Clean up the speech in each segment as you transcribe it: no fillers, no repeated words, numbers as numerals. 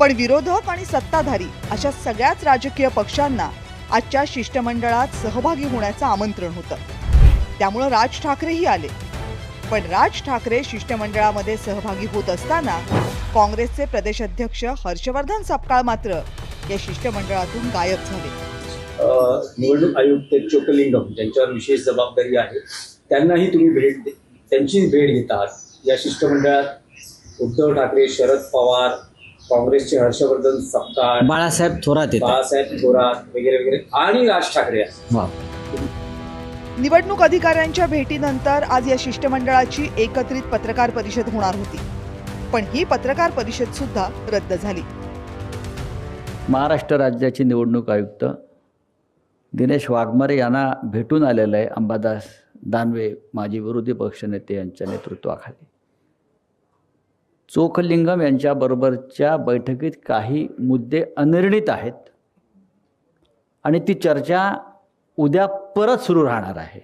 पण विरोधक आणि सत्ताधारी अशा सगळ्याच राजकीय पक्षांना आजच्या शिष्टमंडळात सहभागी होण्याचं आमंत्रण होतं। त्यामुळे राज ठाकरेही आले। पण राज ठाकरे शिष्टमंडळामध्ये सहभागी होत असताना काँग्रेसचे प्रदेशाध्यक्ष हर्षवर्धन सपकाळ मात्र या शिष्टमंडळातून गायब झाले। निवडणूक आयुक्त चोकलिंगम ज्यांच्यावर विशेष जबाबदारी आहे त्यांनाही तुम्ही त्यांची भेट घेत आहात। या शिष्टमंडळात उद्धव ठाकरे, शरद पवार, काँग्रेसचे हर्षवर्धन सपकाळ, बाळासाहेब थोरात वगैरे वगैरे आणि राज ठाकरे निवडणूक अधिकाऱ्यांच्या भेटीनंतर आज या शिष्टमंडळाची एकत्रित पत्रकार परिषद होणार होती, पण ही पत्रकार परिषद सुद्धा रद्द झाली। महाराष्ट्र राज्याचे निवडणूक आयुक्त दिनेश वाघमारे यांना भेटून आलेलं आहे अंबादास दानवे माजी विरोधी पक्षनेते यांच्या नेतृत्वाखाली। चोखलिंगम यांच्याबरोबरच्या बैठकीत काही मुद्दे अनिर्णित आहेत आणि ती चर्चा उद्या परत सुरू राहणार आहे।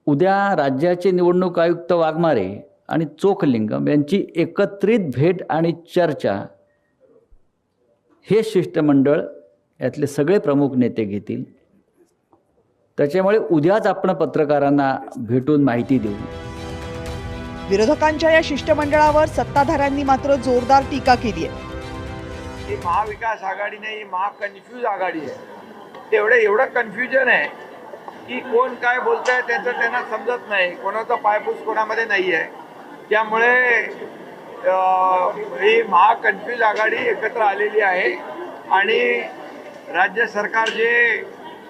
उद्या राज्याचे निवडणूक आयुक्त वाघमारे आणि चोखलिंगम यांची एकत्रित भेट आणि चर्चा हे शिष्टमंडळ यातले सगळे प्रमुख नेते घेतील। त्याच्यामुळे उद्याच आपण पत्रकारांना भेटून माहिती देऊ। विरोधकांच्या या शिष्टमंडळावर सत्ताधाऱ्यांनी मात्र जोरदार टीका केली आहे। ही महाविकास आघाडी नाही, ही महाकन्फ्यूज आघाडी आहे। एवढं कन्फ्युजन आहे की कोण काय बोलतंय त्याचं त्यांना समजत नाही, कोणाचा पायपूस कोणामध्ये नाही आहे। त्यामुळे ही महाकन्फ्यूज आघाडी एकत्र आलेली आहे आणि राज्य सरकार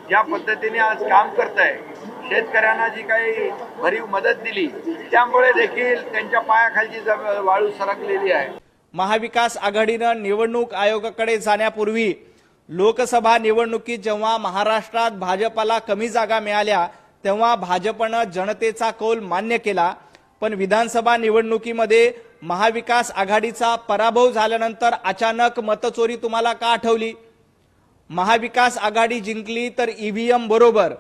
ज्या पद्धतीने आज काम करत आहे, शेतकऱ्यांना जी काही भरीव मदत दिली त्यामुळे देखील त्यांच्या पायाखालची वाळू सरकलेली आहे। महाविकास आघाडीनं निवडणूक आयोगाकडे जाण्यापूर्वी लोकसभा निवडणुकीत जेव्हा महाराष्ट्रात भाजपला कमी जागा मिळाल्या तेव्हा भाजपनं जनतेचा कौल मान्य केला, पण विधानसभा निवडणुकीमध्ये महाविकास आघाडीचा पराभव झाल्यानंतर अचानक मतचोरी तुम्हाला का आठवली? महाविकास आघाडी जिंकली तर ईव्हीएम बरोबर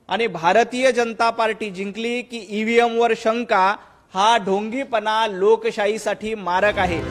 आणि भारतीय जनता पार्टी जिंकली की ईव्हीएम वर शंका हा ढोंगीपणा लोकशाहीसाठी मारक आहे।